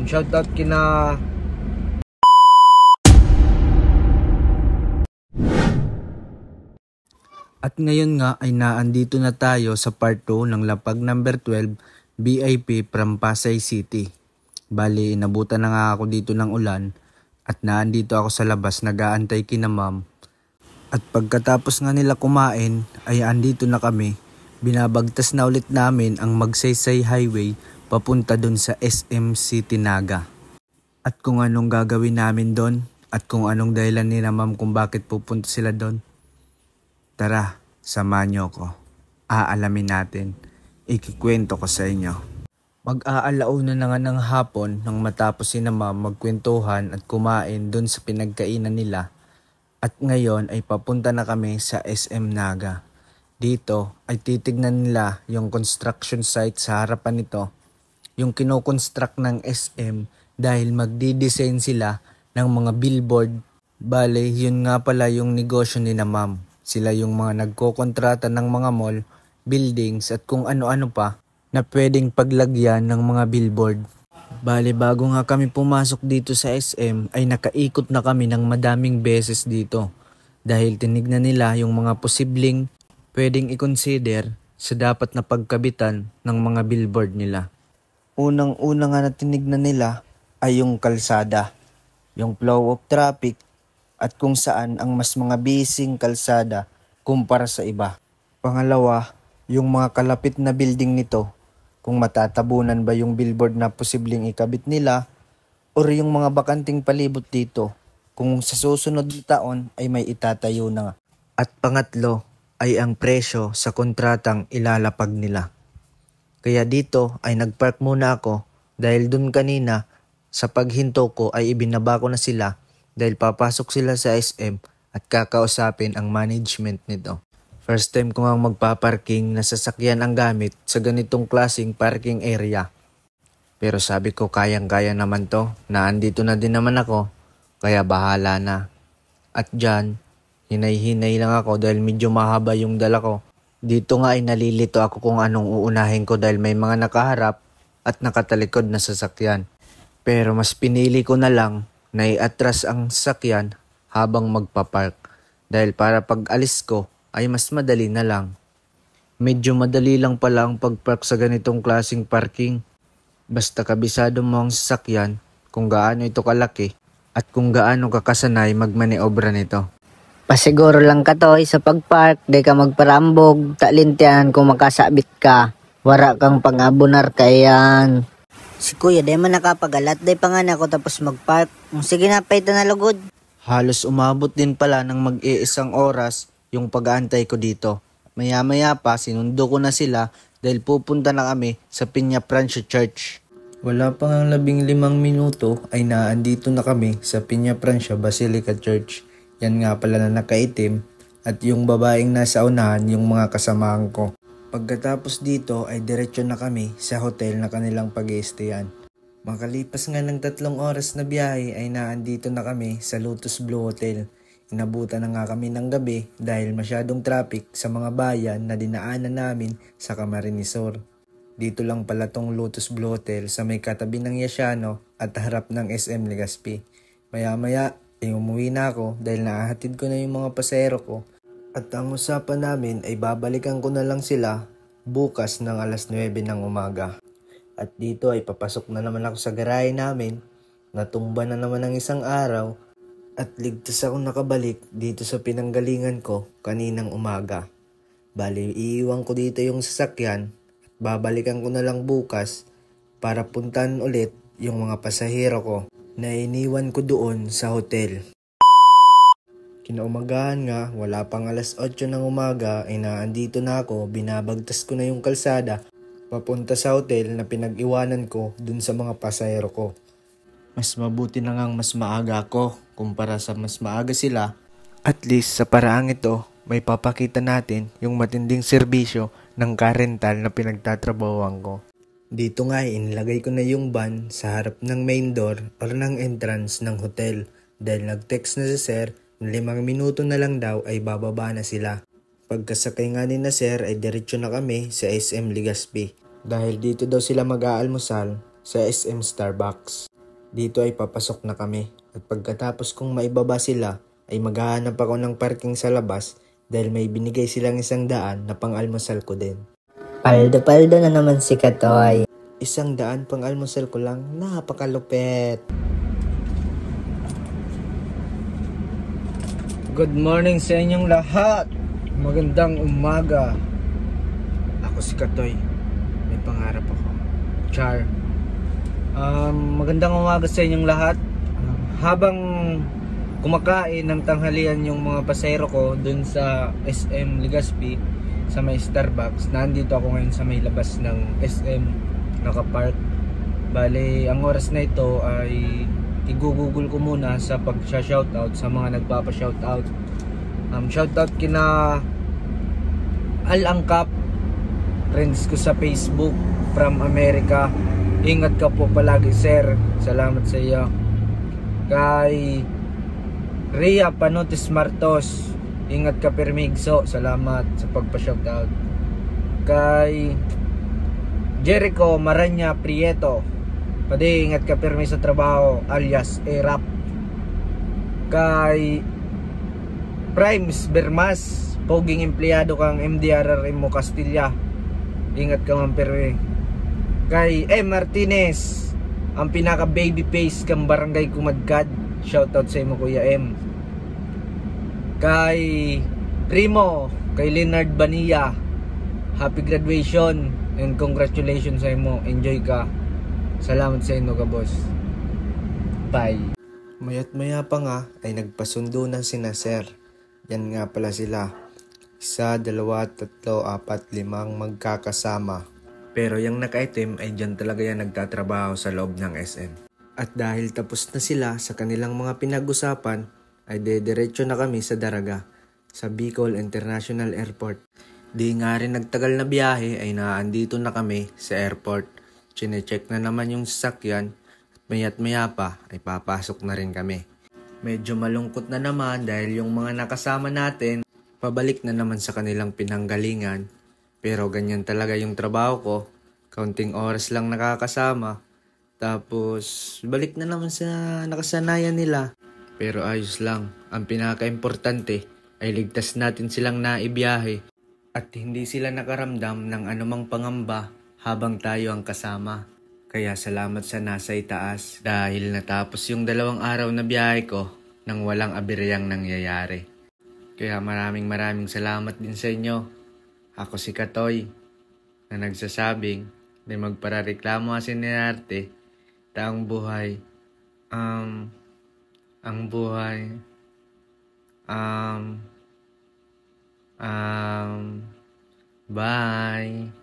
Shoutout kina At ngayon nga ay naandito na tayo sa part 2 ng lapag number 12 VIP from Pasay City. Bali, inabutan na nga ako dito ng ulan at naandito ako sa labas nag-aantay kina ma'am. At pagkatapos nga nila kumain ay andito na kami. Binabagtas na ulit namin ang Magsaysay Highway papunta dun sa SM City Naga. At kung anong gagawin namin doon at kung anong dahilan ni ma'am kung bakit pupunta sila doon. Tara, samahan niyo ko. Aalamin natin. Ikikwento ko sa inyo. Mag-aalauna na nga ng hapon nang matapos si ma'am magkwentuhan at kumain dun sa pinagkainan nila. At ngayon ay papunta na kami sa SM Naga. Dito ay titignan nila yung construction site sa harapan nito. Yung kinoconstruct ng SM dahil magdi-design sila ng mga billboard. Bale, yun nga pala yung negosyo ni ma'am. Sila yung mga nagkokontrata ng mga mall, buildings at kung ano-ano pa na pwedeng paglagyan ng mga billboard. Bale, bago nga kami pumasok dito sa SM ay nakaikot na kami ng madaming beses dito. Dahil tinignan nila yung mga posibleng pwedeng i-consider sa dapat na pagkabitan ng mga billboard nila. Unang-una nga na tinignan nila ay yung kalsada, yung flow of traffic, at kung saan ang mas mga busy kalsada kumpara sa iba. Pangalawa, yung mga kalapit na building nito, kung matatabunan ba yung billboard na posibleng ikabit nila or yung mga bakanting palibot dito, kung sa susunod na taon ay may itatayo na nga. At pangatlo ay ang presyo sa kontratang ilalapag nila. Kaya dito ay nagpark muna ako dahil dun kanina sa paghinto ko ay ibinaba ko na sila dahil papasok sila sa SM at kakausapin ang management nito. First time ko nga magpaparking na sasakyan ang gamit sa ganitong klaseng parking area. Pero sabi ko kayang-kaya naman to, naandito na din naman ako, kaya bahala na. At dyan, hinay-hinay lang ako dahil medyo mahaba yung dala ko. Dito nga ay nalilito ako kung anong uunahin ko dahil may mga nakaharap at nakatalikod na sasakyan. Pero mas pinili ko na lang na i-atras ang sasakyan habang magpapark dahil para pag alis ko ay mas madali na lang. Medyo madali lang pala ang pagpark sa ganitong klaseng parking. Basta kabisado mo ang sasakyan kung gaano ito kalaki at kung gaano kakasanay magmaneobra nito. Pasiguro lang ka to sa pagpark, di ka magparambog, talintian kung makasabit ka. Wara kang pangabunar kayan. Si kuya, di man nakapagalat, di pa nga na ako tapos mag-park. Sige na, paita na lugod. Halos umabot din pala ng mag-iisang oras yung pag-aantay ko dito. Maya-maya pa, sinundo ko na sila dahil pupunta na kami sa Piña Francia Church. Wala pa nga 15 minuto ay naandito na kami sa Piña Francia Basilica Church. Yan nga pala na nakaitim at yung babaeng nasa unahan yung mga kasamahan ko. Pagkatapos dito ay diretso na kami sa hotel na kanilang pag-i-stayan. Makalipas nga ng 3 oras na biyahe ay naandito na kami sa Lotus Blue Hotel. Inabutan na nga kami ng gabi dahil masyadong traffic sa mga bayan na dinaanan namin sa Camarines-Sur. Dito lang pala tong Lotus Blue Hotel sa may katabi ng Yasiano at harap ng SM Legazpi. Maya-maya ay umuwi na ako dahil naahatid ko na yung mga pasahero ko. At ang usapan namin ay babalikan ko na lang sila bukas ng alas 9 ng umaga. At dito ay papasok na naman ako sa garahe namin. Natumba na naman ang isang araw at ligtas akong nakabalik dito sa pinanggalingan ko kaninang umaga. Bali, iiwan ko dito yung sasakyan at babalikan ko na lang bukas para puntahan ulit yung mga pasahero ko na iniwan ko doon sa hotel. Kinaumagahan nga, wala pang alas 8 ng umaga ay naandito na ako, binabagtas ko na yung kalsada papunta sa hotel na pinag-iwanan ko dun sa mga pasahero ko. Mas mabuti na ngang mas maaga ako kumpara sa mas maaga sila. At least sa paraang ito, may papakita natin yung matinding serbisyo ng car rental na pinagtatrabahuan ko. Dito nga inilagay ko na yung van sa harap ng main door or ng entrance ng hotel dahil nag-text na si sir na 5 minuto na lang daw ay bababa na sila. Pagkasakay nga ni na sir ay diretso na kami sa SM Legazpi dahil dito daw sila mag-aalmusal sa SM Starbucks. Dito ay papasok na kami at pagkatapos kong maibaba sila ay maghahanap ako ng parking sa labas dahil may binigay silang 100 na pang-almusal ko din. Paldo-paldo na naman si Katoy. 100 pang-almusal ko lang, napakalupet. Good morning sa inyong lahat. Magandang umaga. Ako si Katoy. May pangarap ako. Char. Magandang umaga sa inyong lahat. Habang kumakain ng tanghalian yung mga pasahero ko dun sa SM Legazpi sa may Starbucks, nandito ako ngayon sa may labas ng SM, nakapark. Bale, ang oras na ito ay igugugol ko muna sa pag-shoutout sa mga nagpapa-shoutout. Shoutout kina Al Angkap, friends ko sa Facebook from America. Ingat ka po palagi, sir. Salamat sa iyo. Kay Rhea Panotes Martos, ingat ka permigso. Salamat sa pagpa-shoutout. Kay Jericho Maranya Prieto, pwede ingat ka permi sa trabaho, alias Erap. Kay Primes Bermas, poging empleyado kang MDRRM mo Castilla, ingat ka man permi. Kay M. Martinez, ang pinaka baby face kang barangay Kumadkad, shoutout sa imo Kuya M. Kay Primo, kay Leonard Bania, happy graduation and congratulations sa imo, enjoy ka. Salamat sa inyo ka boss. Bye. Mayat maya pa nga ay nagpasundo na sina sir. Yan nga pala sila. 1, 2, 3, 4, 5 magkakasama. Pero yung naka-item ay dyan talaga yan nagtatrabaho sa loob ng SM. At dahil tapos na sila sa kanilang mga pinag-usapan, ay dediretso na kami sa Daraga, sa Bicol International Airport. Di nga rin nagtagal na biyahe ay naandito na kami sa airport. Chine-check na naman yung sasakyan at maya't maya pa ay papasok na rin kami. Medyo malungkot na naman dahil yung mga nakasama natin pabalik na naman sa kanilang pinanggalingan. Pero ganyan talaga yung trabaho ko. Kaunting oras lang nakakasama. Tapos balik na naman sa nakasanayan nila. Pero ayos lang. Ang pinaka-importante ay ligtas natin silang naibiyahe. At hindi sila nakaramdam ng anumang pangamba habang tayo ang kasama. Kaya salamat sa nasa itaas dahil natapos yung 2 araw na biyahe ko nang walang abiryang nangyayari. Kaya maraming salamat din sa inyo. Ako si Katoy na nagsasabing na magparareklamo kasi ni Arte taong buhay. Ang buhay bye.